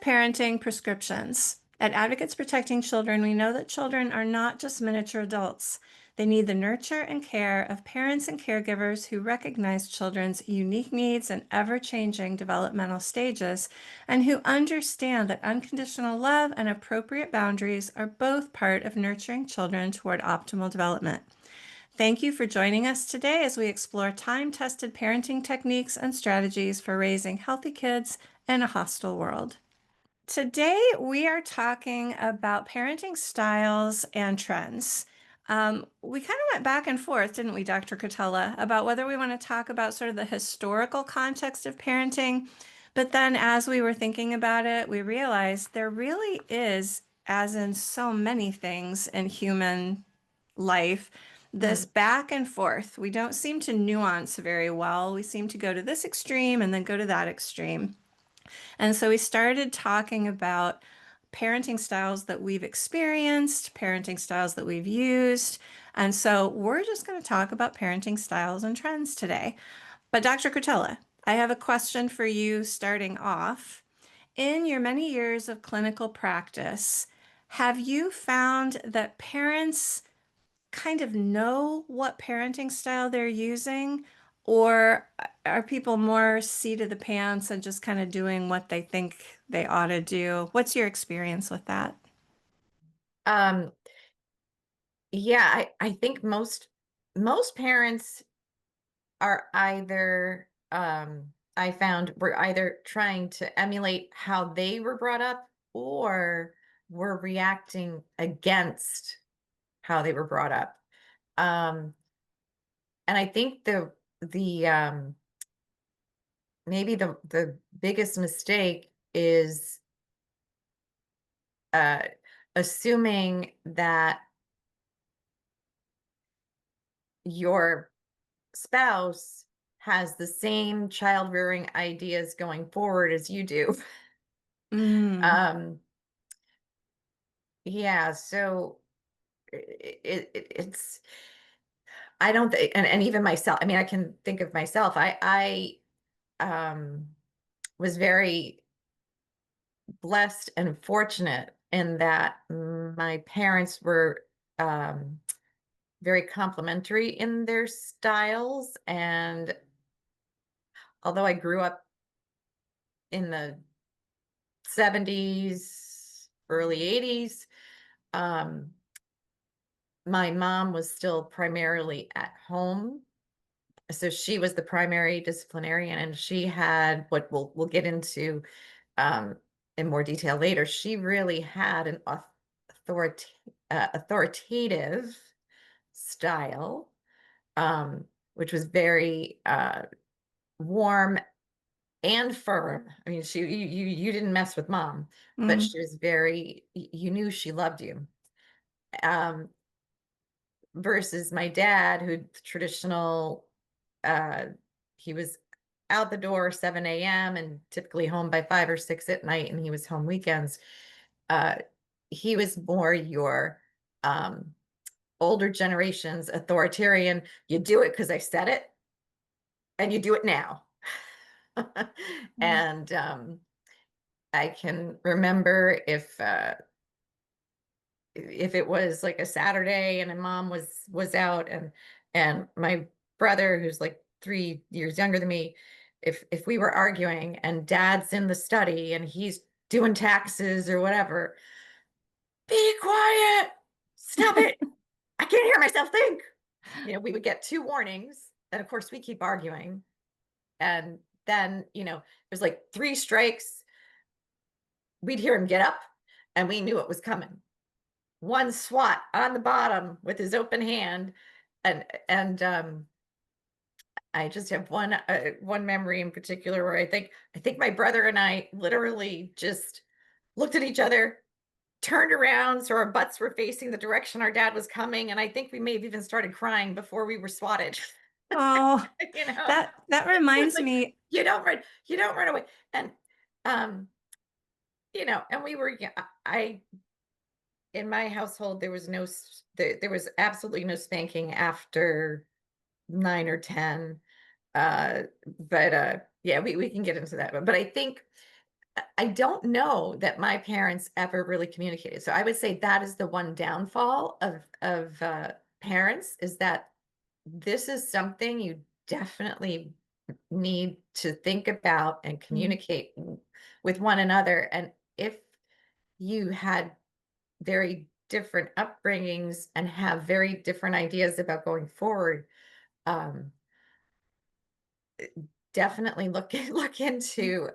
parenting prescriptions. At Advocates Protecting Children, we know that children are not just miniature adults. They need the nurture and care of parents and caregivers who recognize children's unique needs and ever-changing developmental stages, and who understand that unconditional love and appropriate boundaries are both part of nurturing children toward optimal development. Thank you for joining us today as we explore time-tested parenting techniques and strategies for raising healthy kids in a hostile world. Today, we are talking about parenting styles and trends. We kind of went back and forth, didn't we, Dr. Cretella, about whether we want to talk about sort of the historical context of parenting. But then as we were thinking about it, we realized there really is, as in so many things in human life, this Mhm. back and forth. We don't seem to nuance very well. We seem to go to this extreme and then go to that extreme. And so we started talking about parenting styles that we've experienced, parenting styles that we've used. And so we're just going to talk about parenting styles and trends today. But Dr. Cretella, I have a question for you starting off. In your many years of clinical practice, have you found that parents kind of know what parenting style they're using, or are people more seat of the pants and just kind of doing what they think they ought to do? What's your experience with that? Um, yeah, I think most parents are either I found were either trying to emulate how they were brought up or were reacting against how they were brought up. Um, and I think the maybe the biggest mistake is uh assuming that your spouse has the same child rearing ideas going forward as you do. Mm, Um, yeah, so it's I don't think, and even myself. I mean, I can think of myself. I was very blessed and fortunate in that my parents were um, very complementary in their styles, and although I grew up in the 70s, early 80s. Um, my mom was still primarily at home. So she was the primary disciplinarian, and she had what we'll get into um, in more detail later. She really had an authoritative style, which was very warm and firm. I mean, you didn't mess with mom, but mm, she was very you knew she loved you. Um, versus my dad, who traditional uh he was out the door 7 a.m. and typically home by 5 or 6 at night, and he was home weekends. Uh he was more your um older generation's authoritarian. You do it because I said it, and you do it now. mm, And I can remember if it was like a Saturday and my mom was out, and my brother, who's like 3 years younger than me, if we were arguing and dad's in the study and he's doing taxes or whatever, be quiet, stop it, I can't hear myself think. We would get two warnings, and of course we keep arguing, and then it was like three strikes, we'd hear him get up, and we knew it was coming. One swat on the bottom with his open hand, and I just have one memory in particular where I think my brother and I literally just looked at each other, turned around so our butts were facing the direction our dad was coming, and I think we may have even started crying before we were swatted. oh, you know that it's reminds like, me. you don't run away. And um and we were, yeah, I in my household, there was there was absolutely no spanking after 9 or 10. But yeah, we can get into that. But I think I don't know that my parents ever really communicated. So I would say that is the one downfall of parents, is that this is something you definitely need to think about and Mm. communicate with one another. And if you had very different upbringings and have very different ideas about going forward, um, definitely look look into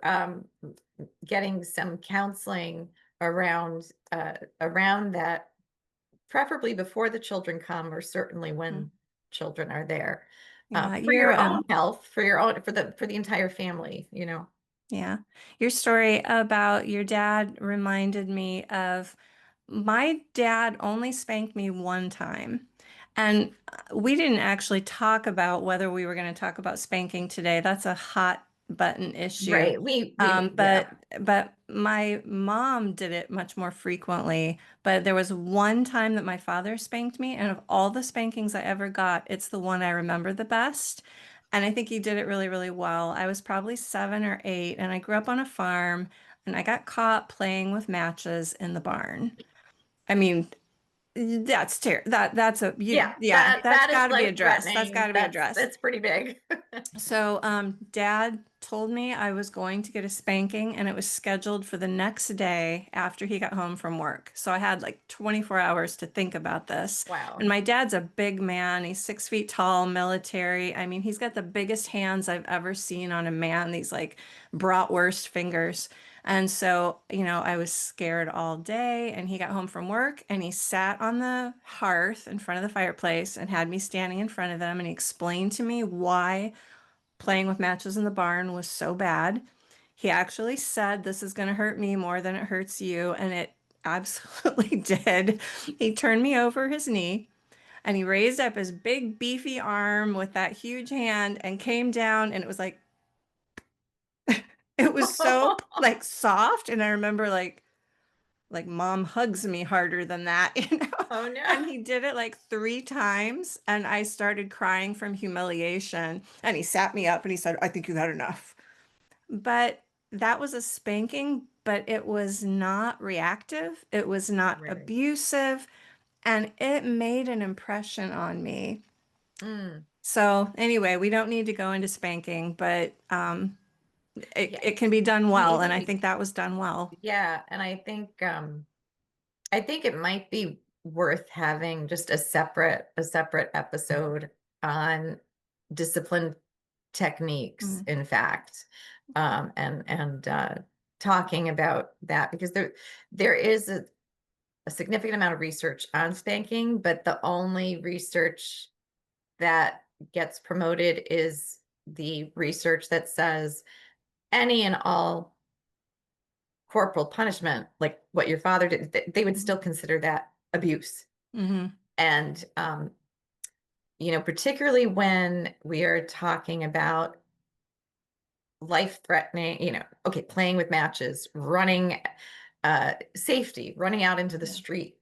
getting some counseling around that, preferably before the children come, or certainly Mm. when children are there, Yeah, for your you're own health, for your own, for the entire family, you know. yeah. Your story about your dad reminded me of my dad only spanked me one time. And we didn't actually talk about whether we were going to talk about spanking today. That's a hot button issue. Right. We But yeah. my mom did it much more frequently. But there was one time that my father spanked me, and of all the spankings I ever got, it's the one I remember the best. And I think he did it really, really well. I was probably 7 or 8, and I grew up on a farm, and I got caught playing with matches in the barn. I mean, that's a Yeah, yeah, that that's that is got to be life addressed. That's got threatening. to be addressed. That's pretty big. So, Dad told me I was going to get a spanking, and it was scheduled for the next day after he got home from work. So I had like 24 hours to think about this. And Wow. my dad's a big man. He's 6 feet tall, military. I mean, he's got the biggest hands I've ever seen on a man, these like bratwurst fingers. And so, I was scared all day, and he got home from work and he sat on the hearth in front of the fireplace and had me standing in front of him, and he explained to me why playing with matches in the barn was so bad. He actually said, "This is going to hurt me more than it hurts you." And it absolutely did. He turned me over his knee, and he raised up his big, beefy arm with that huge hand and came down. And it was like, it was so like soft. And I remember like mom hugs me harder than that, you know? Oh no. And he did it like 3 times, and I started crying from humiliation. And he sat me up and he said, "I think you've had enough." But that was a spanking, but it was not reactive. It was not Right. abusive, and it made an impression on me. Mm. So anyway, we don't need to go into spanking, but it, Yeah, it can be done well, and I maybe. think that was done well. Yeah, and I think it might be worth having just a separate episode on discipline techniques, Mm, in fact, and talking about that, because there is a significant amount of research on spanking, but the only research that gets promoted is the research that says any and all corporal punishment, like what your father did, they would mhm, still consider that abuse. mhm, And particularly when we are talking about life threatening, okay, playing with matches, running, safety, running out into the yeah, street,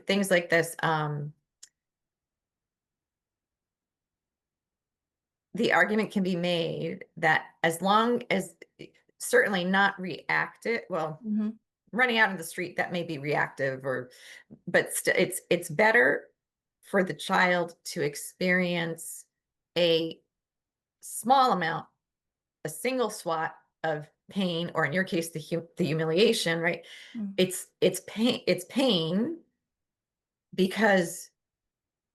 things like this. The argument can be made that as long as, certainly not reactive, well, mhm, running out in the street, that may be reactive, or but it's better for the child to experience a small amount, a single swat of pain, or in your case, the humiliation, right? mm, It's pain because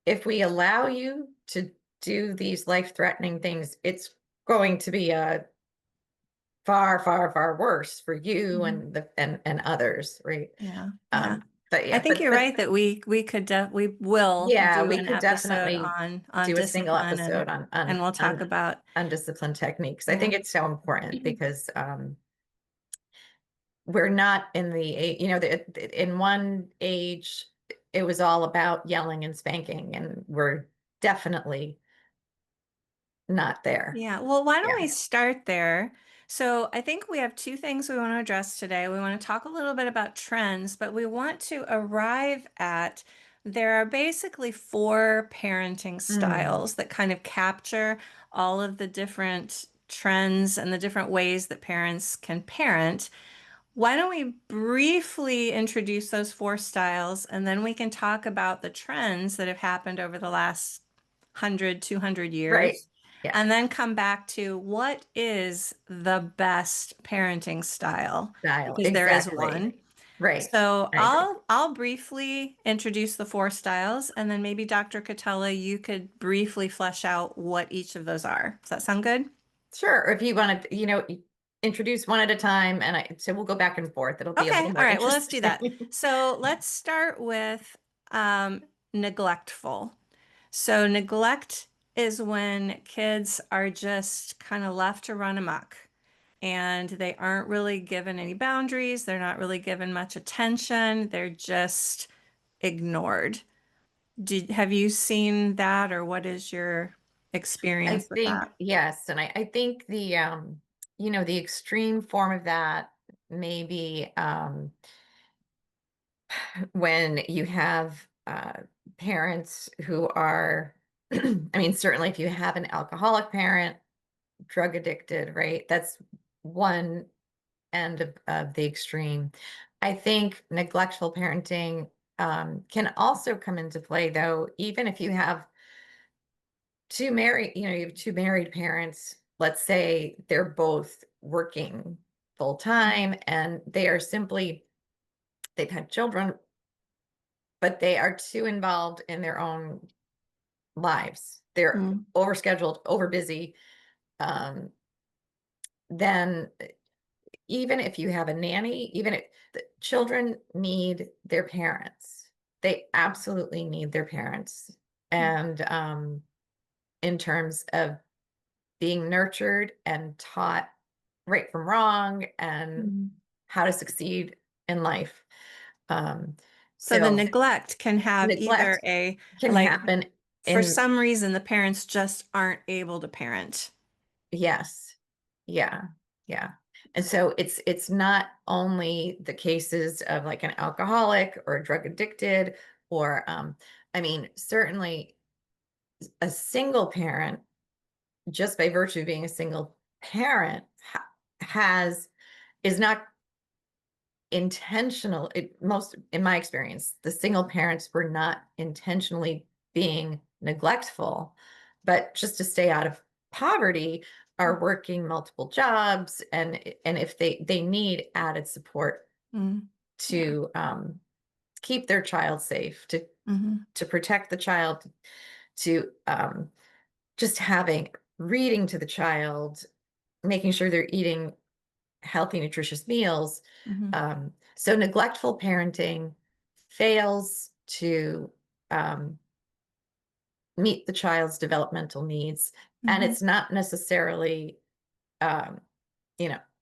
if we allow you to do these life-threatening things, it's going to be a far, far, far worse for you mhm. and others, right? Yeah, yeah. Um, but I yeah, think you're right that we will yeah, do we an could episode definitely on do a single discipline, episode and on we'll talk about undisciplined techniques. I yeah. think it's so important because we're not in in one age it was all about yelling and spanking, and we're definitely not there. Yeah, well, why don't Yeah. we start there? So, I think we have two things we want to address today. We want to talk a little bit about trends, but we want to arrive at there are basically four parenting Mm, styles that kind of capture all of the different trends and the different ways that parents can parent. Why don't we briefly introduce those four styles and then we can talk about the trends that have happened over the last 100, 200 Right. years, Yeah. and then come back to what is the best parenting style, Style. because there is Exactly. one. Right. So I agree. I'll briefly introduce the four styles, and then maybe Dr. Catella, you could briefly flesh out what each of those are. Does that sound good? Sure. Or if you want to, introduce one at a time, and so we'll go back and forth. It'll be a Okay, little all more right. Well, let's do that. interesting. So let's start with neglectful. So neglect is when kids are just kind of left to run amok and they aren't really given any boundaries. They're not really given much attention. They're just ignored. Have you seen that, or what is your I experience with think that? yes, and I think the extreme form of that maybe when you have parents who are, I mean, certainly if you have an alcoholic parent, drug addicted, right? That's one end of the extreme. I think neglectful parenting can also come into play, though, even if you have you have two married parents, let's say they're both working full time and they've had children, but they are too involved in their own lives. They're Mm, overscheduled, over busy. Um, then even if you have a nanny, even if the children need their parents, they absolutely need their parents. mm, And in terms of being nurtured and taught right from wrong and mm. how to succeed in life. Um, So the so neglect can have either neglect a, can like, happen for in, some reason, the parents just aren't able to parent. yes, yeah, yeah. And so it's not only the cases of like an alcoholic or drug addicted or I mean, certainly a single parent, just by virtue of being a single parent, has is not intentional. It most in my experience, the single parents were not intentionally being neglectful, but just to stay out of poverty are working multiple jobs, and if they need added support Mm, yeah. to keep their child safe, Hmm. to protect the child, to just having reading to the child, making sure they're eating healthy, nutritious meals. Hmm. So neglectful parenting fails to meet the child's developmental needs, and Hmm. it's not necessarily, um,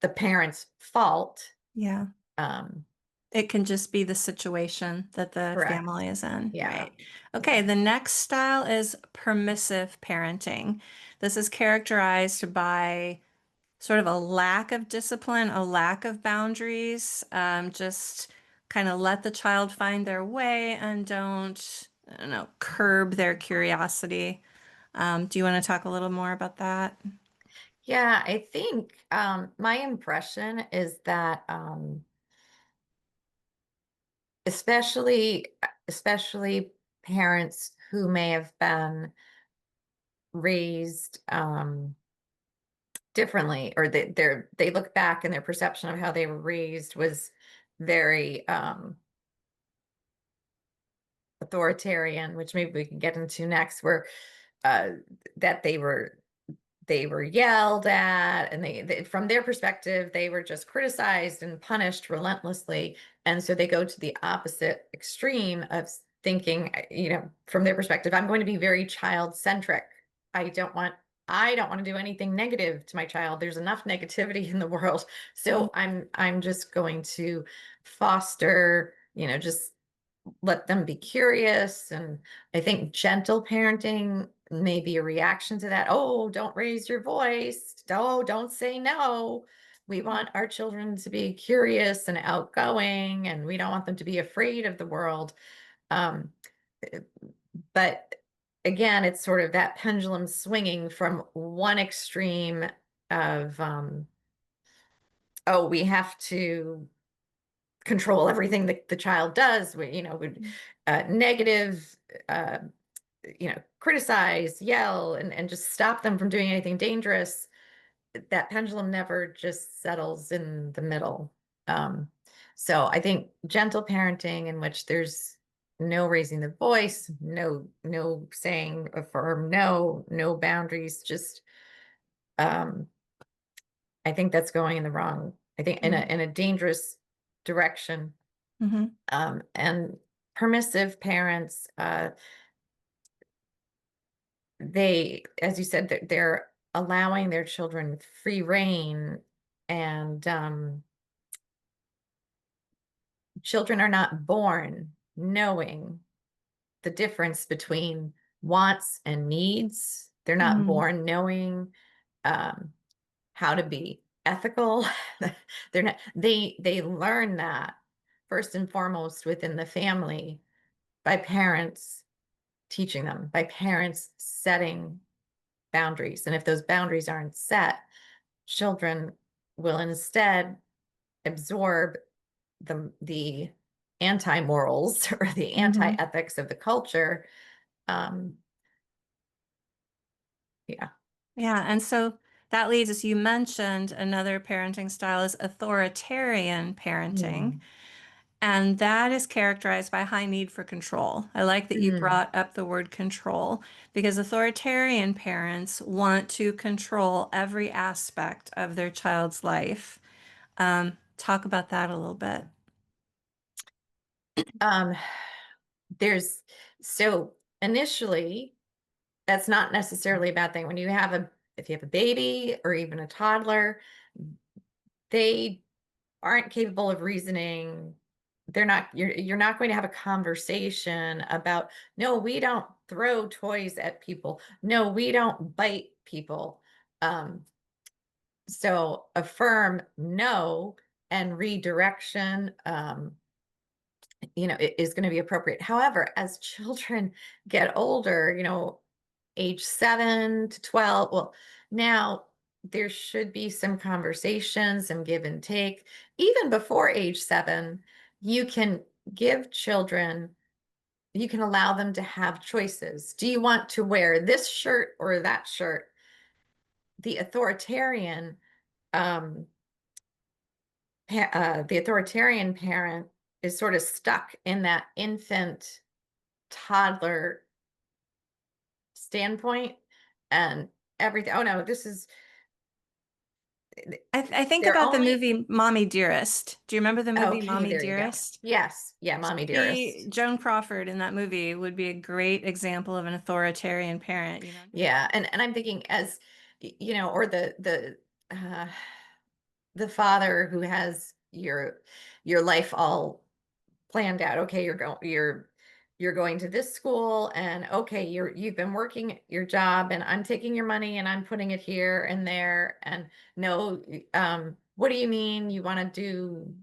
the parent's fault. Yeah. Um, It can just be the situation that the correct. family is in, Yeah. right? Yeah. Okay, the next style is permissive parenting. This is characterized by sort of a lack of discipline, a lack of boundaries, just kind of let the child find their way and don't, I don't know, curb their curiosity. Do you want to talk a little more about that? Yeah. I think my impression is that especially parents who may have been raised differently, or they look back and their perception of how they were raised was very authoritarian, which maybe we can get into next, where uh that they were yelled at, and from their perspective they were just criticized and punished relentlessly, and so they go to the opposite extreme of thinking, from their perspective, I'm going to be very child centric. I don't want to do anything negative to my child. There's enough negativity in the world, Mm, so I'm just going to foster, just let them be curious. And I think gentle parenting may be a reaction to that. Oh, don't raise your voice. Oh, don't say no. We want our children to be curious and outgoing, and we don't want them to be afraid of the world. Um, eh, but again, it's sort of that pendulum swinging from one extreme of oh, we have to control everything that the child does. Negative, uh, criticize, yell, and just stop them from doing anything dangerous. That pendulum never just settles in the middle. Um, so I think gentle parenting in which there's no raising the voice, no saying a firm no, no boundaries, just um, I think that's going in the wrong, I think in a dangerous direction. Mm-hmm. And permissive parents, they, as you said, they're allowing their children free reign, and children are not born knowing the difference between wants and needs. They're not Mm-hmm. born knowing um, how to be ethical. They learn that first and foremost within the family by parents teaching them, by parents setting boundaries. And if those boundaries aren't set, children will instead absorb the anti-morals or the Mm-hmm. anti-ethics of the culture. Um, yeah. Yeah, and so that leads us, you mentioned another parenting style is authoritarian parenting, Mm. and that is characterized by high need for control. I like that you Mm. brought up the word control because authoritarian parents want to control every aspect of their child's life. Talk about that a little bit. Um, there's so initially that's not necessarily a bad thing. When you have a if you have a baby or even a toddler, they aren't capable of reasoning. You're not going to have a conversation about, no, we don't throw toys at people. No, we don't bite people. Um, so a firm no and redirection is going to be appropriate. However, as children get older, age 7 to 12, well, now there should be some conversations, some give and take. Even before age 7, you can give children, you can allow them to have choices. Do you want to wear this shirt or that shirt? The authoritarian, um, the authoritarian parent is sort of stuck in that infant toddler standpoint and everything. Oh no, this is I think they're about the only movie Mommy Dearest. Do you remember the movie okay, Mommy there you go. Dearest? Yes, yeah, mommy dearest. Joan Crawford in that movie would be a great example of an authoritarian parent, you know? Yeah, and I'm thinking as or the father who has your life all planned out. Okay, you're going to this school, and okay, you've been working your job, and I'm taking your money and I'm putting it here and there, and no, what do you mean you want to do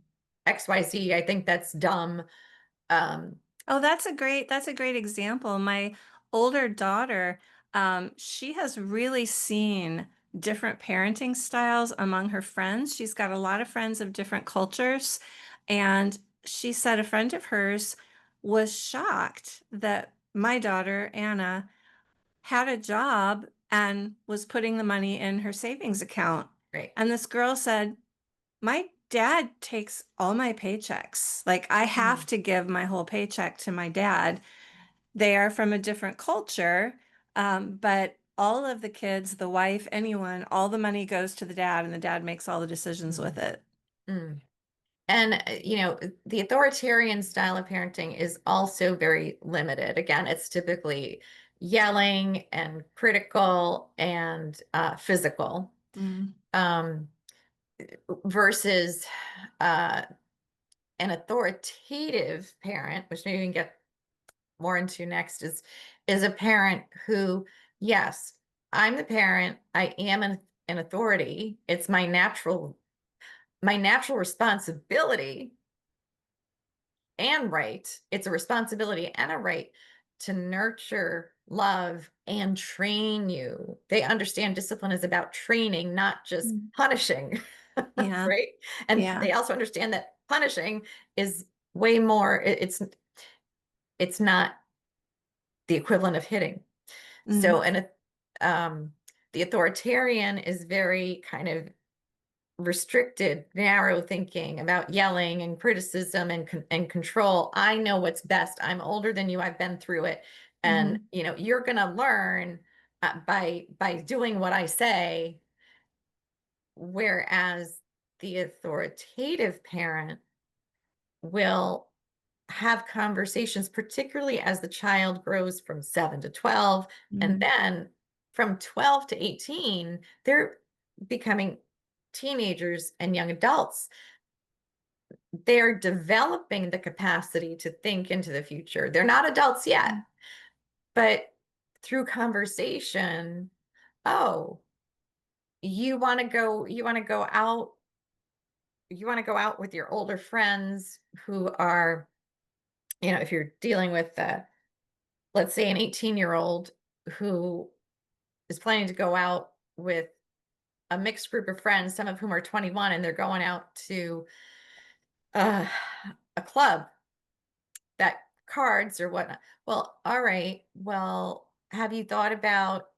XYZ? I think that's dumb. Um, Oh, that's a great example. My older daughter, she has really seen different parenting styles among her friends. She's got a lot of friends of different cultures, and she said a friend of hers was shocked that my daughter, Anna, had a job and was putting the money in her savings account. right. And this girl said, my dad takes all my paychecks. Like, I have Mm, to give my whole paycheck to my dad. They are from a different culture, but all of the kids, the wife, anyone, all the money goes to the dad, and the dad makes all the decisions with mm, it. mm. And, the authoritarian style of parenting is also very limited. Again, it's typically yelling and critical and physical, Mm. um, versus uh, an authoritative parent, which maybe we can get more into next, is a parent who, yes, I'm the parent. I am an authority. It's my natural responsibility and right. It's a responsibility and a right to nurture love, and train you. They understand discipline is about training, not just Mm. punishing, Yeah. right? And Yeah. they also understand that punishing is way more, it's not the equivalent of hitting. Mm. So, um, the authoritarian is very kind of restricted, narrow thinking about yelling and criticism and control. I know what's best. I'm older than you. I've been through it, and Mhm. you're going to learn by doing what I say. Whereas the authoritative parent will have conversations, particularly as the child grows from 7 to 12. And Mhm. then from 12 to 18, they're becoming teenagers and young adults. They're developing the capacity to think into the future. They're not adults yet, Mm. but through conversation, oh, you want to go out with your older friends who are, if you're dealing with let's say an 18-year-old who is planning to go out with a mixed group of friends, some of whom are 21, and they're going out to uh, a club that cards or whatnot. Well, all right. Well, have you thought about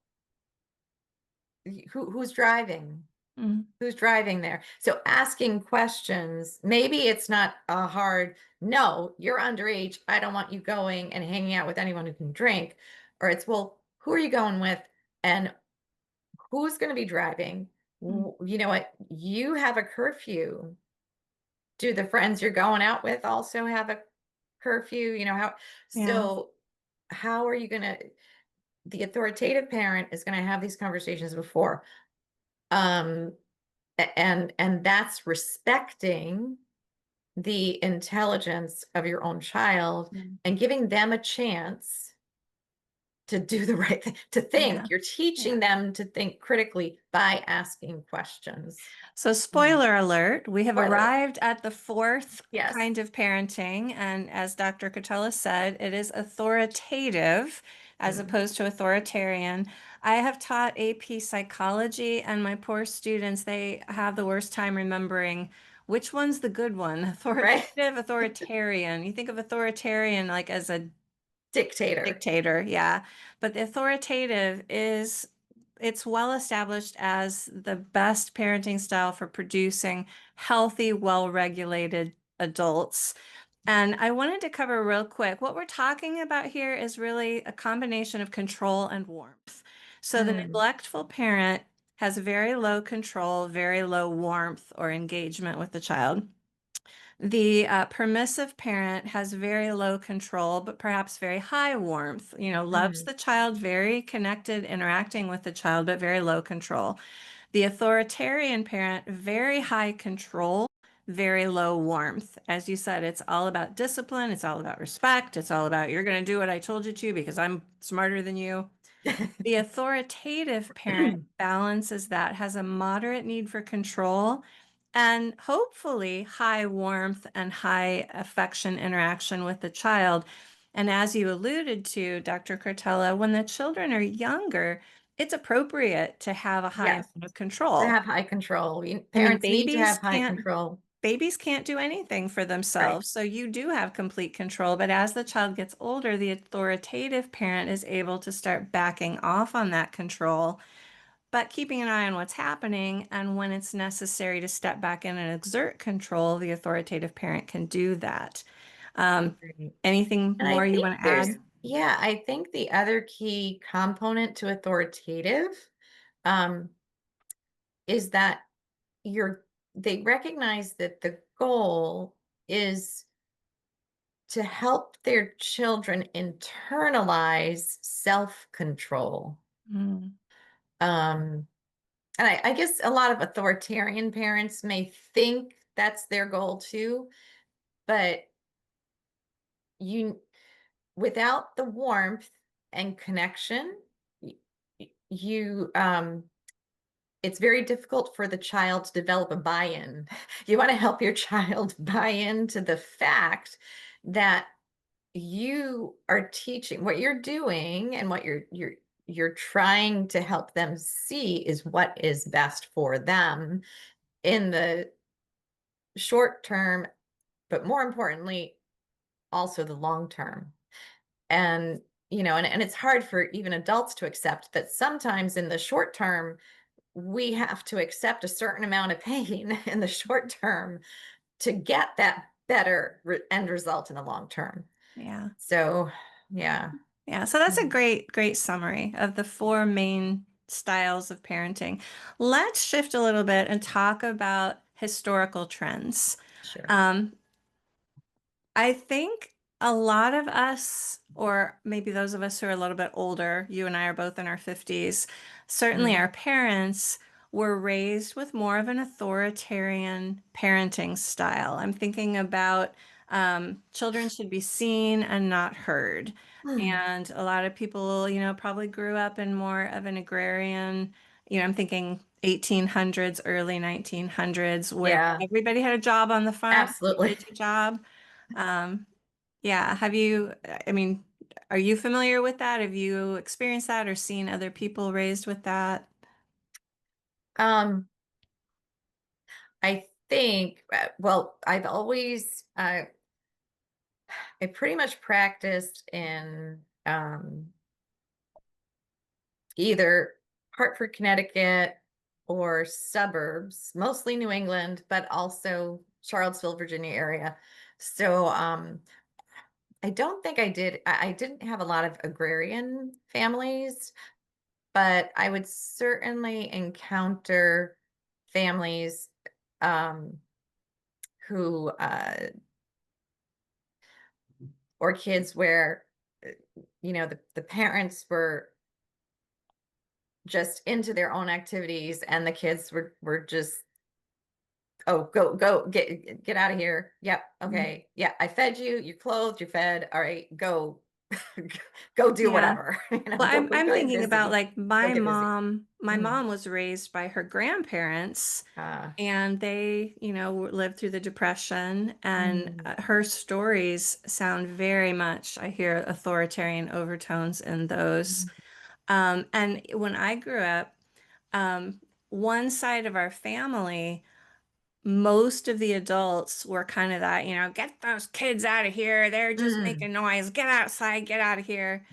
who's driving? Mm. Who's driving there? So asking questions, maybe it's not a hard no, you're underage. I don't want you going and hanging out with anyone who can drink. Or it's, well, who are you going with? And who's going to be driving? Mm. You know what? You have a curfew. Do the friends you're going out with also have a curfew? Yeah. So how are you going to, the authoritative parent is going to have these conversations before. Um, and that's respecting the intelligence of your own child Mm. and giving them a chance to do the right thing, to Yeah. think. You're Yeah. teaching them to think critically by asking questions. So, Mm. spoiler alert, we have Spoiler. arrived at the fourth Yes. kind of parenting. And as Dr. Cretella said, it is authoritative as Mm. opposed to authoritarian. I have taught AP psychology, and my poor students, they have the worst time remembering which one's the good one, Right? authoritative, authoritarian. You think of authoritarian like as a Dictator. dictator, yeah. But the authoritative is it's well established as the best parenting style for producing healthy, well-regulated adults. And I wanted to cover real quick, what we're talking about here is really a combination of control and warmth. So the Mm. neglectful parent has very low control, very low warmth or engagement with the child. The permissive parent has very low control, but perhaps very high warmth, loves Mm. the child, very connected, interacting with the child, but very low control. The authoritarian parent, very high control, very low warmth. As you said, it's all about discipline, it's all about respect, it's all about you're going to do what I told you to because I'm smarter than you. The authoritative parent balances that, has a moderate need for control, and hopefully high warmth and high affection interaction with the child. And as you alluded to, Dr. Cortella, when the children are younger, it's appropriate to have a high Yes. amount of To control. have high control. I mean, Parents need to have high control. babies can't do anything for Right. themselves, so you do have complete control. But as the child gets older, the authoritative parent is able to start backing off on that control, but keeping an eye on what's happening. And when it's necessary to step back in and exert control, the authoritative parent can do that. Um, Right. Anything And I more you think want to add? I think the other key component to authoritative, um, is that you're they recognize that the goal is to help their children internalize self-control. Mm. Um, and I guess a lot of authoritarian parents may think that's their goal too, but you without the warmth and connection, you it's very difficult for the child to develop a buy-in. You want to help your child buy into the fact that you are teaching what you're doing and what you're trying to help them see is what is best for them in the short term, but more importantly, also the long term. And, and it's hard for even adults to accept that sometimes in the short term, we have to accept a certain amount of pain in the short term to get that better end result in the long term. Yeah. So, yeah. Yeah. So that's a Mhm. great, great summary of the four main styles of parenting. Let's shift a little bit and talk about historical trends. Sure. Um, I think a lot of us, or maybe those of us who are a little bit older, you and I are both in our 50s, certainly Mm. our parents were raised with more of an authoritarian parenting style. I'm thinking about children should be seen and not heard. Mm. And a lot of people, probably grew up in more of an agrarian, I'm thinking 1800s, early 1900s, where Yeah, everybody had a job on the farm, you absolutely. did your job. um, yeah, I mean, are you familiar with that? Have you experienced that or seen other people raised with that? Um, I think, well, I pretty much practiced in either Hartford, Connecticut or suburbs, mostly New England, but also Charlottesville, Virginia area. So I don't think I didn't have a lot of agrarian families, but I would certainly encounter families um, who or kids where uh, the parents were just into their own activities and the kids were just, oh, go get out of here. Yep, Mhm. okay, yeah, I fed you, you're clothed, you're fed, all right, go. Go do Yeah. whatever. Well, Go I'm get thinking about busy. like Go get busy. my Mm. mom was raised by her grandparents uh and they, lived through the Depression and mm, her stories sound very much, I hear authoritarian overtones in those. mm, And when I grew up, um, one side of our family, most of the adults were kind of that, get those kids out of here. They're just mm, making noise. Get outside, get out of here.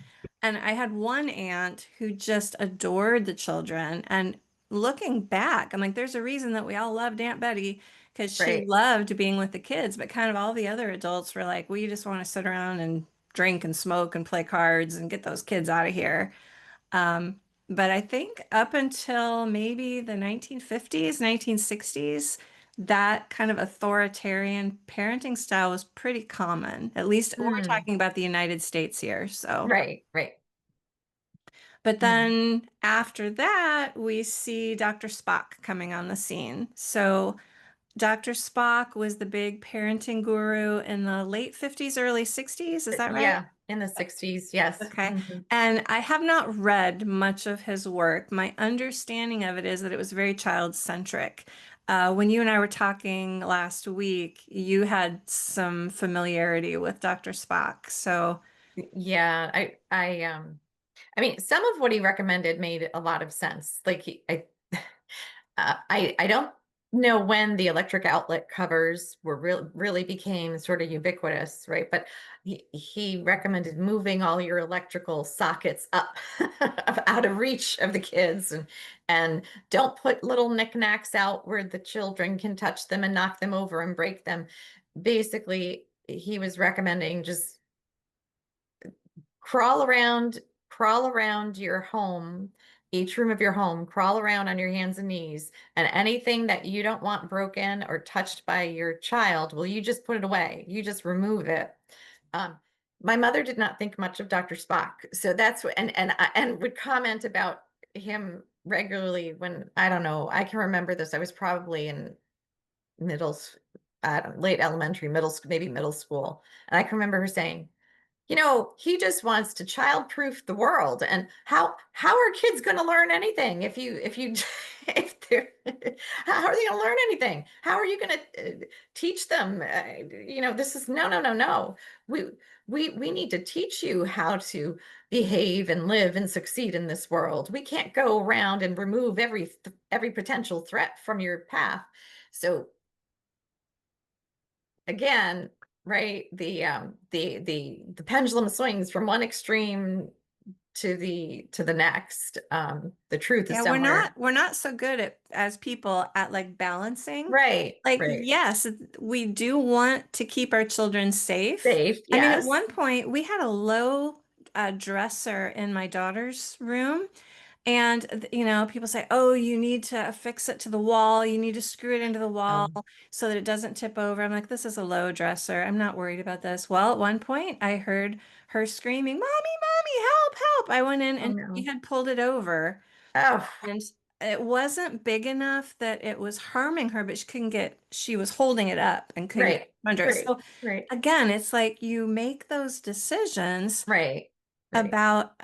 And I had one aunt who just adored the children. And looking back, I'm like, there's a reason that we all loved Aunt Betty because she right. loved being with the kids, but kind of all the other adults were like, we just want to sit around and drink and smoke and play cards and get those kids out of here. Um, but I think up until maybe the 1950s, 1960s, that kind of authoritarian parenting style was pretty common. At least we're Mm, talking about the United States here. So, right, right. but Mm. then after that, we see Dr. Spock coming on the scene. So, Dr. Spock was the big parenting guru in the late 50s, early 60s. Is that right? Yeah, in the 60s, yes. Okay. Mhm. And I have not read much of his work. My understanding of it is that it was very child-centric. When you and I were talking last week, you had some familiarity with Dr. Spock. So, Yeah, I mean, some of what he recommended made a lot of sense. Like I don't know when the electric outlet covers were really became sort of ubiquitous, right? But he recommended moving all your electrical sockets up out of reach of the kids and don't put little knickknacks out where the children can touch them and knock them over and break them. Basically, he was recommending just crawl around crawl around your home, each room of your home, crawl around on your hands and knees, and anything that you don't want broken or touched by your child, well, you just put it away, you just remove it. um, my mother did not think much of Dr. Spock, so that's what, and would comment about him regularly. When, I don't know, I can remember this, I was probably in middle I don't late elementary, middle school, maybe middle school, and I can remember her saying, he just wants to childproof the world. And how are kids going to learn anything if you if they're how are they going to learn anything? How are you going to teach them? This is no, no, no, no. We we need to teach you how to behave and live and succeed in this world. We can't go around and remove every potential threat from your path. So again, right, the pendulum swings from one extreme to the next. The truth is Yeah, we're somewhere. not we're not so good at as people at like balancing. Right, Like, right. yes, we do want to keep our children safe. Safe, I mean, at yes. one point we had a low dresser in my daughter's room. And, people say, oh, you need to affix it to the wall. You need to screw it into the wall Um, so that it doesn't tip over. I'm like, this is a low dresser. I'm not worried about this. Well, at one point, I heard her screaming, Mommy, Mommy, help, help. I went in oh and she no. had pulled it over. Oh, And it wasn't big enough that it was harming her, but she was holding it up and couldn't get right, under it. right, So right, again, it's like you make those decisions right, right. about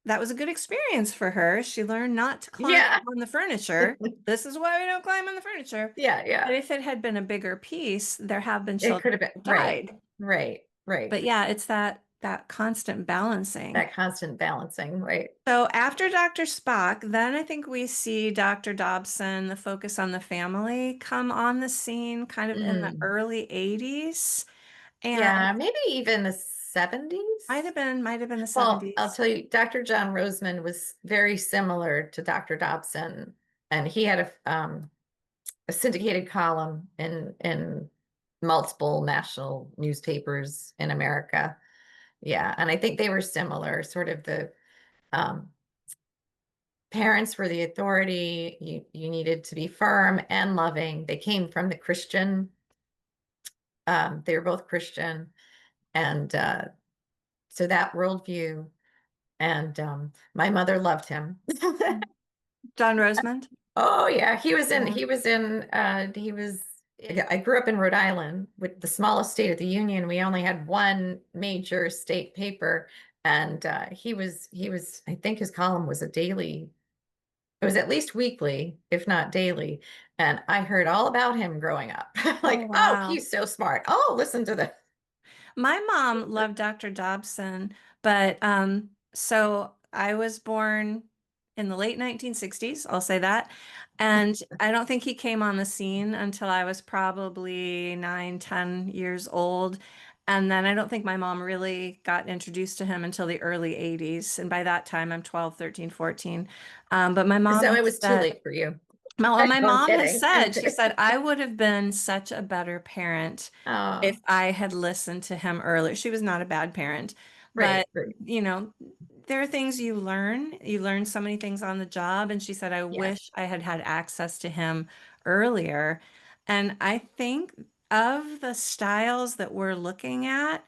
that was a good experience for her. She learned not to climb Yeah. on the furniture. This is why we don't climb on the furniture. Yeah, But yeah. if it had been a bigger piece, there have been It children could have been who right, died. right, right. But yeah, it's that constant balancing. That constant balancing, right. So after Dr. Spock, then I think we see Dr. Dobson, the focus on the family, come on the scene kind of in the Mm. early 80s. And Yeah, maybe even the 70s. might have been the Well, I'll 70s. tell you, Dr. John Roseman was very similar to Dr. Dobson, and he had a syndicated column in multiple national newspapers in America. Yeah, and I think they were similar, sort of the um, parents were the authority. You needed to be firm and loving. They came from the Christian. They were both Christian, and so that worldview. And my mother loved him. John Rosemond. Oh yeah, Yeah. I grew up in Rhode Island with the smallest state of the union. We only had one major state paper, and he was I think his column was a daily. It was at least weekly, if not daily. And I heard all about him growing up. Oh, Like, oh, wow. he's so smart. Oh, listen to this. My mom loved Dr. Dobson, but so I was born in the late 1960s, I'll say that. And I don't think he came on the scene until I was probably 9, 10 years old. And then I don't think my mom really got introduced to him until the early 80s. And by that time, I'm 12, 13, 14. But my mom So it has was too said, late for you. my No, I'm mom has kidding. I'm said, she kidding. said, I would have been such a better parent if Oh, I had listened to him earlier. She was not a bad parent, right, but right. you know, there are things you learn. You learn so many things on the job. And she said, I Yes. wish I had had access to him earlier. And I think of the styles that we're looking at,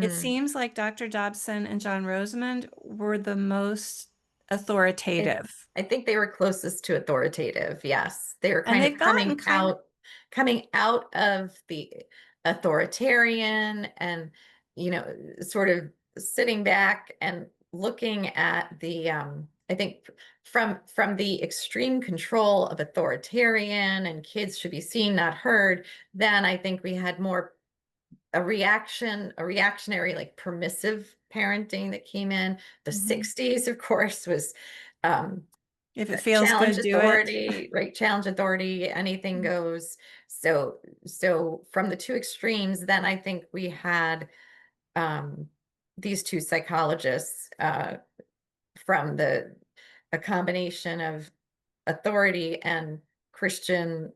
it Mm. seems like Dr. Dobson and John Rosamond were the most I authoritative. I think they were closest to authoritative. Yes. They were And kind of they've gotten kind of, coming out of the authoritarian and, sort of sitting back and looking at I think from the extreme control of authoritarian and kids should be seen, not heard, then I think we had more a reactionary, like permissive parenting that came in. The Mhm. 60s, of course, was um, If it feels challenge good, do it. authority, right? Challenge authority, anything goes. So from the two extremes, then I think we had um, these two psychologists from a combination of authority and Christian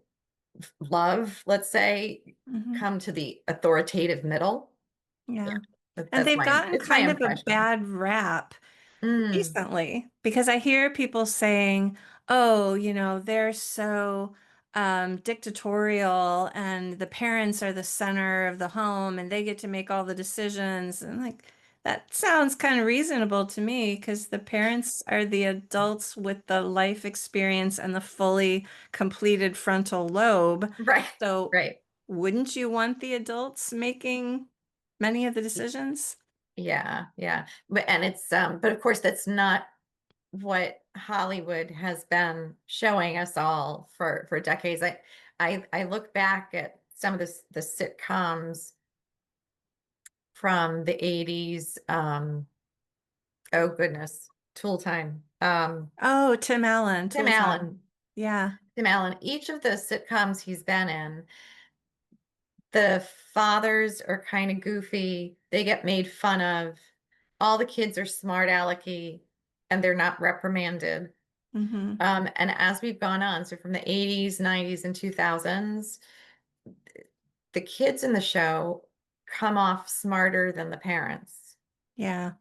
love, let's say, Mhm. come to the authoritative middle. Yeah, Yeah. And they've gotten it's my kind of a impression. bad rap Mm, recently because I hear people saying, oh, they're so dictatorial and the parents are the center of the home and they get to make all the decisions. And like, that sounds kind of reasonable to me because the parents are the adults with the life experience and the fully completed frontal lobe. right, So right. wouldn't you want the adults making many of the decisions? Yeah, yeah. But and it's but of course that's not what Hollywood has been showing us all for decades. I look back at some of the sitcoms from the 80s. Oh goodness, Tool Time. Oh, Tim Allen, Tim Tool Time. Allen. Yeah. Tim Allen. Each of the sitcoms he's been in, the fathers are kind of goofy. They get made fun of. All the kids are smart alecky and they're not reprimanded. Hmm. And as we've gone on, so from the 80s, 90s, and 2000s, the kids in the show come off smarter than the parents. Yeah.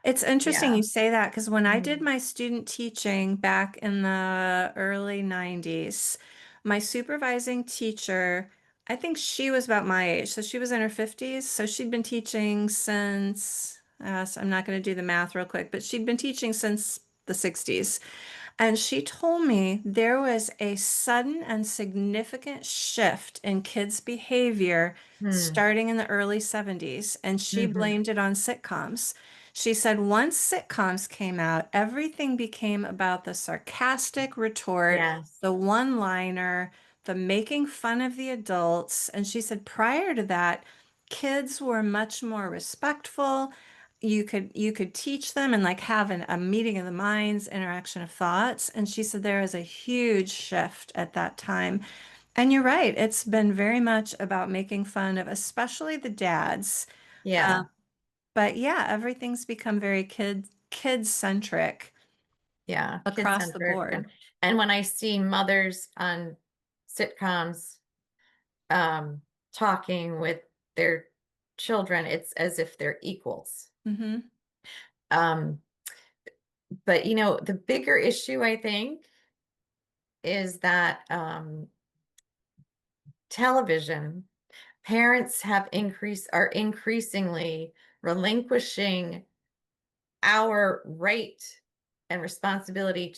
It's interesting Yeah. you say that because when I did Mhm. my student teaching back in the early 90s, my supervising teacher, I think she was about my age. So she was in her 50s. So she'd been teaching since, so I'm not going to do the math real quick, but she'd been teaching since the 60s. And she told me there was a sudden and significant shift in kids' behavior Hmm. starting in the early 70s, and she Hmm. blamed it on sitcoms. She said once sitcoms came out, everything became about the sarcastic retort, Yes. the one-liner, the making fun of the adults. And she said prior to that, kids were much more respectful. You could teach them and like have a meeting of the minds, interaction of thoughts. And she said there is a huge shift at that time. And you're right, it's been very much about making fun of especially the dads. Um, Yeah. but yeah, everything's become very kid centric Yeah. Kid across the centric. board. And when I see mothers on sitcoms um talking with their children, it's as if they're equals. Hmm. Um, but the bigger issue I think is that television parents are increasingly relinquishing our right and responsibility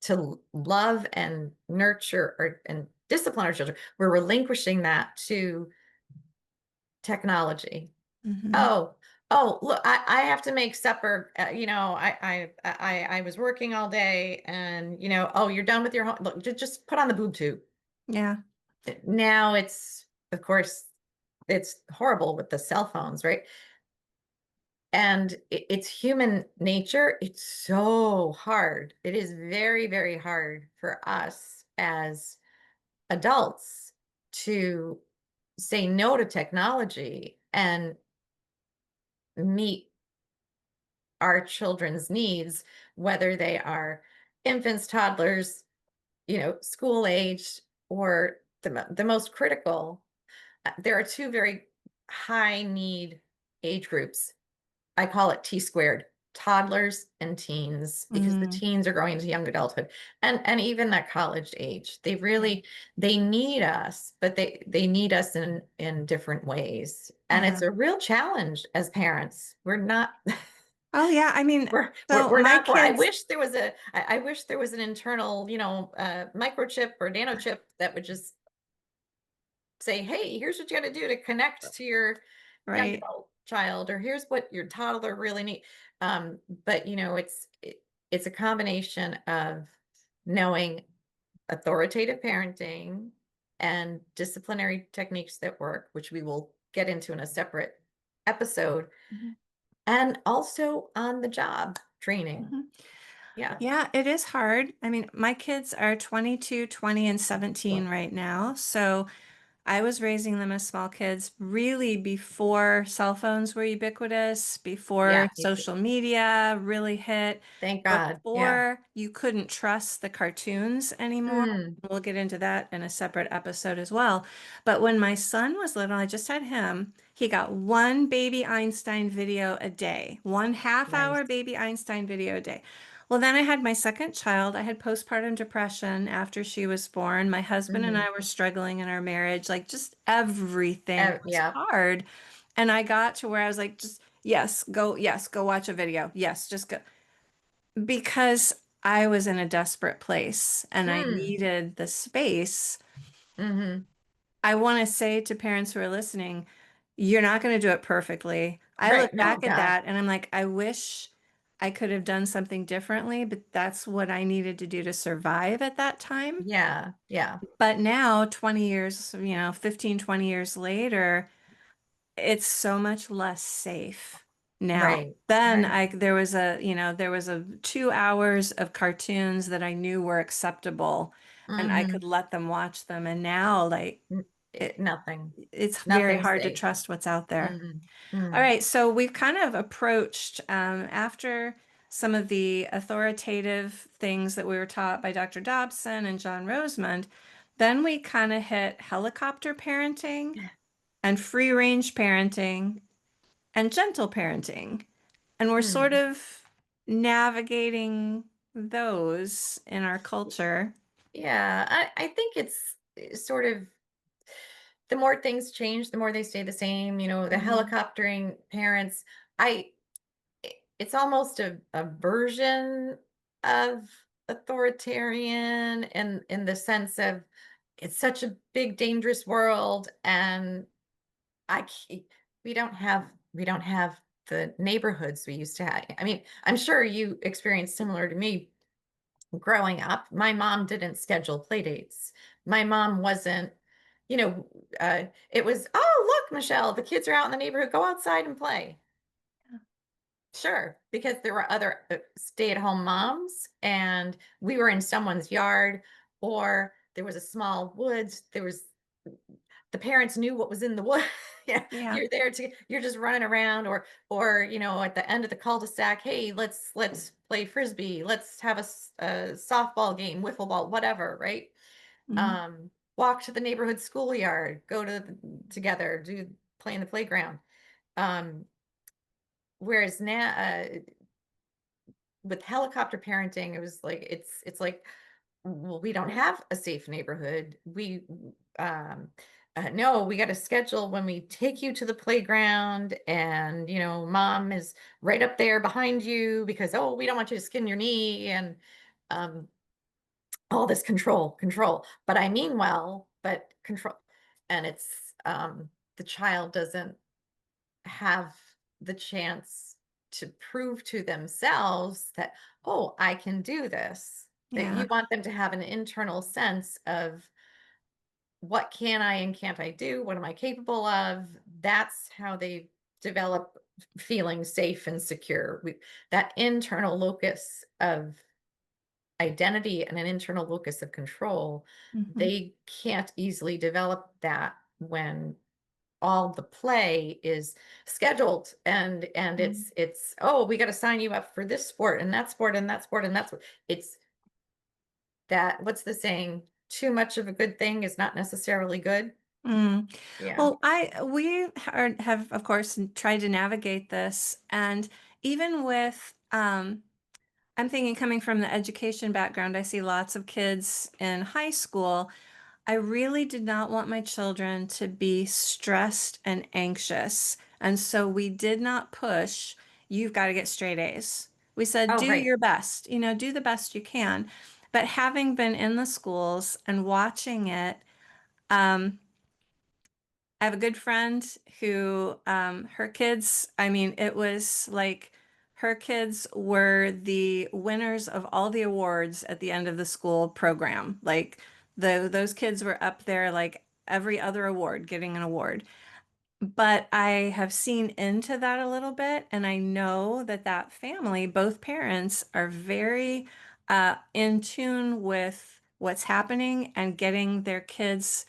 to love and nurture and discipline our children. We're relinquishing that to technology. Hmm. Oh, oh, look, I have to make supper. I was working all day, and oh, you're done with your home. Look, just put on the boob tube. Yeah. Now it's, of course, it's horrible with the cell phones, right? And it's human nature. It's so hard. It is very, very hard for us as adults to say no to technology and meet our children's needs, whether they are infants, toddlers, school age, or the most critical. There are two very high need age groups. I call it T squared, toddlers and teens, because the Mm. teens are growing into young adulthood and even that college age. They need us, but they need us in different ways. And Yeah. it's a real challenge as parents. We're not Oh yeah. I mean, so we're my not quite. I kids, wish there was I wish there was an internal, microchip or nanochip that would just say, hey, here's what you got to do to connect to your young right? adult child, or here's what your toddler really need. But it's a combination of knowing authoritative parenting and disciplinary techniques that work, which we will get into in a separate episode, Mhm. and also on the job training. Mhm. Yeah. Yeah, it is hard. I mean, my kids are 22, 20, and 17 right now. So I was raising them as small kids really before cell phones were ubiquitous, before Yeah, me too. social media really hit, Thank God. Yeah. before you couldn't trust the cartoons anymore. Mm, We'll get into that in a separate episode as well. But when my son was little, I just had him, he got one baby Einstein video a day, one half nice. hour baby Einstein video a day. Well, then I had my second child. I had postpartum depression after she was born. My husband and Hmm. I were struggling in our marriage. Like, just everything was Yeah. hard. And I got to where I was like, just, yes, go watch a video. Yes, just go. Because I was in a desperate place and I Hmm. needed the space. Hmm. I want to say to parents who are listening, You're not going to do it perfectly. I Right. look No, back at God. that and I'm like, I wish I could have done something differently, but that's what I needed to do to survive at that time. Yeah. Yeah. But now, 20 years, 15, 20 years later, it's so much less safe now. Right. Then Right. there was a 2 hours of cartoons that I knew were acceptable and I could Hmm. let them watch them. And now, like, it, Nothing. it's very Nothing hard to safe. trust what's out there. Mm. All Mm. right, so we've kind of approached after some of the authoritative things that we were taught by Dr. Dobson and John Rosemond, then we kind of hit helicopter parenting and free range parenting and gentle parenting. And we're sort Mm. of navigating those in our culture. Yeah. I think it's sort of the more things change, the more they stay the same. The Mhm. helicoptering parents, I it's almost a version of authoritarian in the sense of it's such a big dangerous world, and I c- we don't have the neighborhoods we used to have. I mean, I'm sure you experienced similar to me growing up. My mom didn't schedule play dates. My mom wasn't, you know, it was, oh, look, Michelle, the kids are out in the neighborhood, go outside and play. Sure, because there were other stay-at-home moms, and we were in someone's yard, or there was a small woods. The parents knew what was in the wood. Yeah, Yeah. you're just running around, or at the end of the cul-de-sac, hey, let's play frisbee. Let's have a softball game, wiffle ball, whatever, right? Mhm. Walk to the neighborhood schoolyard, go together, play in the playground. Um, whereas now, with helicopter parenting, it was like it's like, well, we don't have a safe neighborhood. Um no, we got to schedule when we take you to the playground, and mom is right up there behind you because, oh, we don't want you to skin your knee, and um all this control. But I mean well, but control. And the child doesn't have the chance to prove to themselves that, oh, I can do this. That you Yeah. want them to have an internal sense of what can I and can't I do? What am I capable of? That's how they develop feeling safe and secure. That internal locus of identity and an internal locus of control, Mhm. they can't easily develop that when all the play is scheduled, and Mhm. it's oh, we got to sign you up for this sport and that sport and that sport and that's what it's that what's the saying, too much of a good thing is not necessarily good. Mm. Yeah. Well, have, of course, tried to navigate this, and even with, I'm thinking coming from the education background, I see lots of kids in high school. I really did not want my children to be stressed and anxious, and so we did not push, you've got to get straight A's. We said, Oh, do right. your best, do the best you can. But having been in the schools and watching it, um, I have a good friend who, her kids, I mean, it was like her kids were the winners of all the awards at the end of the school program. Like those kids were up there like every other award, getting an award. But I have seen into that a little bit, and I know that that family, both parents, are very in tune with what's happening and getting their kids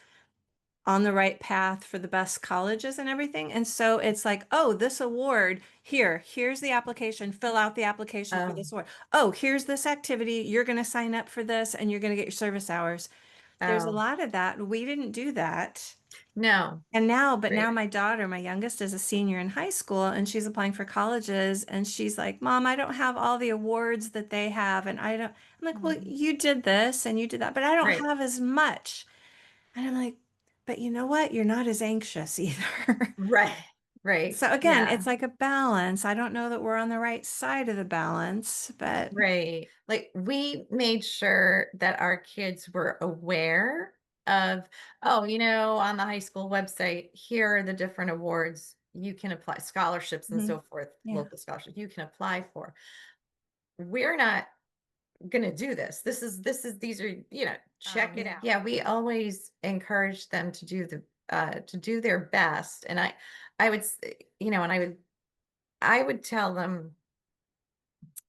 on the right path for the best colleges and everything. And so it's like, oh, this award, here's the application, fill out the application for Oh, this award. Oh, here's this activity, you're going to sign up for this and you're going to get your service hours. There's a oh, lot of that. We didn't do that. no. But now Right. my daughter, my youngest, is a senior in high school and she's applying for colleges and she's like, Mom, I don't have all the awards that they have. And I don't, I'm like, well, Mm. you did this and you did that, but I don't Right. have as much. And I'm like, but you know what? You're not as anxious either. Right. Right. So again, Yeah. it's like a balance. I don't know that we're on the right side of the balance, but Right. Like, we made sure that our kids were aware. of, oh, on the high school website, here are the different awards you can apply, scholarships and Mhm. so forth, Yeah. local scholarships you can apply for. We're not going to do this. These are, check it Yeah. out. Yeah, we always encourage them to do their best. And I would, and I would tell them,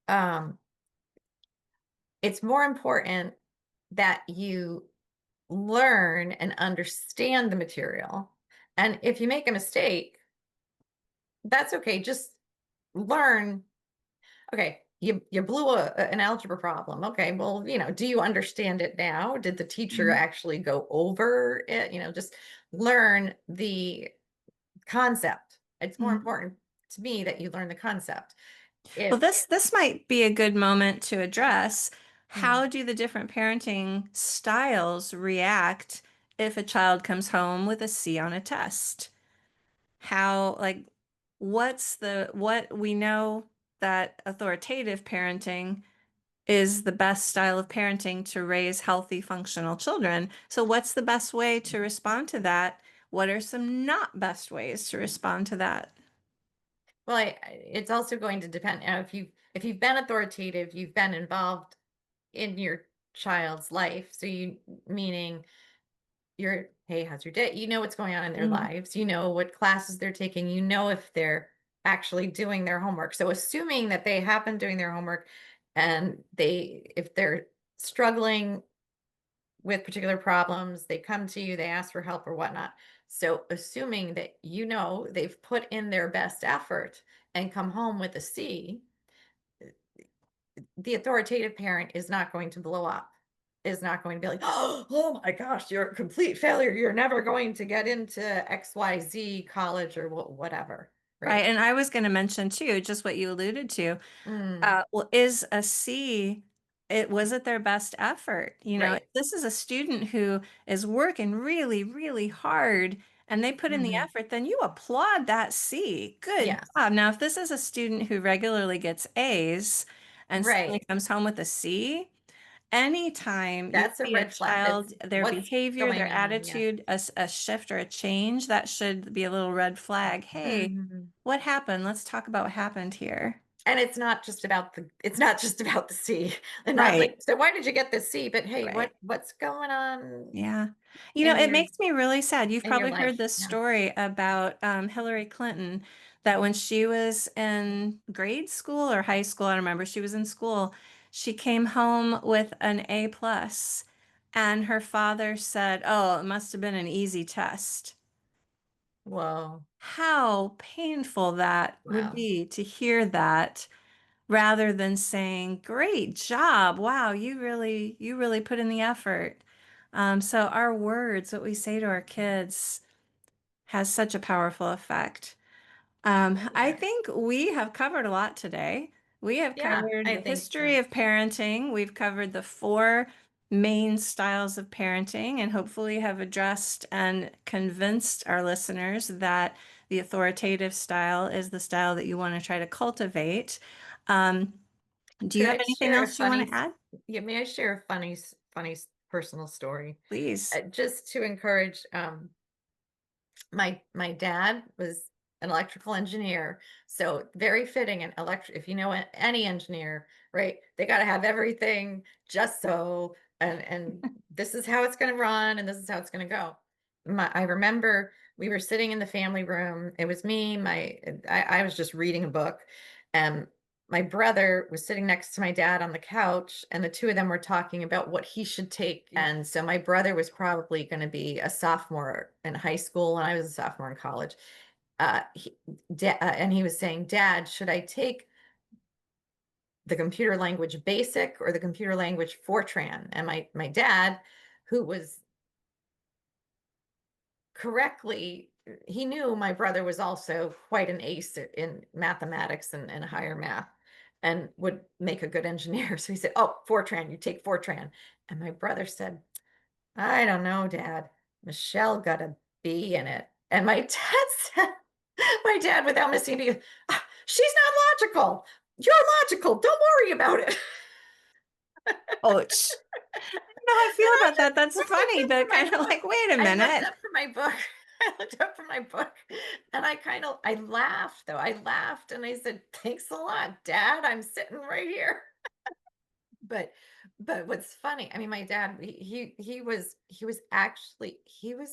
um, it's more important that you learn and understand the material. And if you make a mistake, that's okay. Just learn. Okay, you blew an algebra problem. Okay, well, do you understand it now? Did the teacher Mhm. actually go over it? Just learn the concept. It's more Mhm. important to me that you learn the concept. Well, If this might be a good moment to address Mm, how do the different parenting styles react if a child comes home with a C on a test? How, like, what we know that authoritative parenting is the best style of parenting to raise healthy, functional children. So, what's the best way to respond to that? What are some not best ways to respond to that? well, it's also going to depend. If you've been authoritative, you've been involved in your child's life. So meaning hey, how's your day? You know what's going on in their Mm. lives. You know what classes they're taking. You know if they're actually doing their homework. So assuming that they have been doing their homework and if they're struggling with particular problems, they come to you, they ask for help or whatnot. So assuming that they've put in their best effort and come home with a C, the authoritative parent is not going to blow up, is not going to be like, oh my gosh, you're a complete failure. You're never going to get into XYZ college or whatever. Right. Right. And I was going to mention too, just what you alluded to. Mm, Well, is a C, was it their best effort? If right. this is a student who is working really, really hard and they put in the Hmm. effort, then you applaud that C. Good Yes. job. Now, if this is a student who regularly gets A's and suddenly Right. comes home with a C, anytime you That's a see a red flag. That's child, their what's behavior, going their on. Yes. attitude, a shift or a change, that should be a little red flag. Hey, Mhm. what happened? Let's talk about what happened here. And it's not just about the C, and not Right. like, so why did you get this C? But hey, Right. what's going on Yeah. in It your makes me really sad. You've in your probably heard life? this Yeah. story about Hillary Clinton, that when she was in grade school or high school, I don't remember, she was in school, she came home with an A plus, and her father said, "Oh, it must have been an easy test." Whoa. How painful that would Wow. be to hear that, rather than saying, "Great job. Wow, you really put in the effort." So our words, what we say to our kids, has such a powerful effect. I Yeah. think we have covered a lot today. We have Yeah, covered I the think so. history of parenting. We've covered the four main styles of parenting, and hopefully have addressed and convinced our listeners that the authoritative style is the style that you want to try to cultivate. Um, do you Could have I anything share a else you want funny to add? yeah, may I share a funny personal story? Please. Just to encourage, my dad was an electrical engineer, so very fitting. An electric If you know any engineer, right, they got to have everything just so, and this is how it's going to run and this is how it's going to go. I remember we were sitting in the family room. It was me, I was just reading a book, and my brother was sitting next to my dad on the couch, and the two of them were talking about what he should take. And so my brother was probably going to be a sophomore in high school, and I was a sophomore in college. And he was saying, "Dad, should I take the computer language basic or the computer language Fortran?" And my dad, who was correctly, he knew my brother was also quite an ace in mathematics and higher math, and would make a good engineer. So he said, "Oh, Fortran, you take Fortran." And my brother said, "I don't know, Dad. Michelle got a B in it." And my dad said, my dad, without missing a beat, "She's not logical. You're logical. Don't worry about it." Ouch. know how I feel I about that. That's just looked funny, up from but my kind of book. like, wait a I looked minute. up from my book. I looked up from my book and I laughed though. I laughed and I said, "Thanks a lot, Dad. I'm sitting right here." But what's funny, I mean, my dad, he was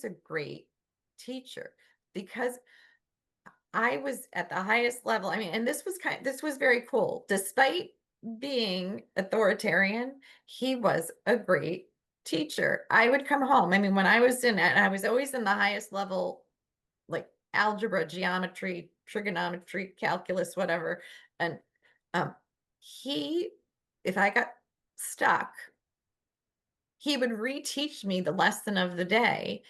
a great teacher because I was at the highest level. I mean, and this was very cool. Despite being authoritarian, he was a great teacher. I would come home. I mean, when I was in and I was always in the highest level, like algebra, geometry, trigonometry, calculus, whatever. And um he if I got stuck, he would reteach me the lesson of the day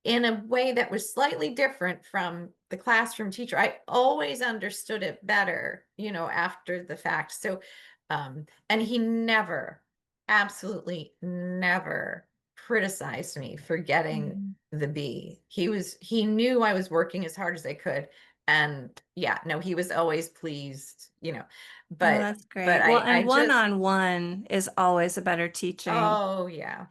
in a way that was slightly different from the classroom teacher. I always understood it better, after the fact. So, and he never, absolutely never criticized me for getting Mhm. the B. He knew I was working as hard as I could. And yeah, no, he was always pleased. Oh, But, that's great. Well, I and just, one-on-one is always a better teaching. oh yeah.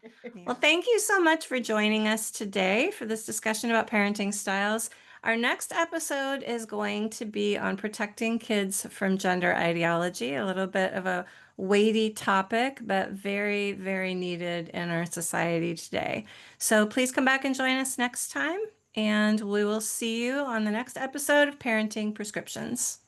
Well, thank you so much for joining us today for this discussion about parenting styles. Our next episode is going to be on protecting kids from gender ideology, a little bit of a weighty topic, but very, very needed in our society today. So please come back and join us next time, and we will see you on the next episode of Parenting Prescriptions.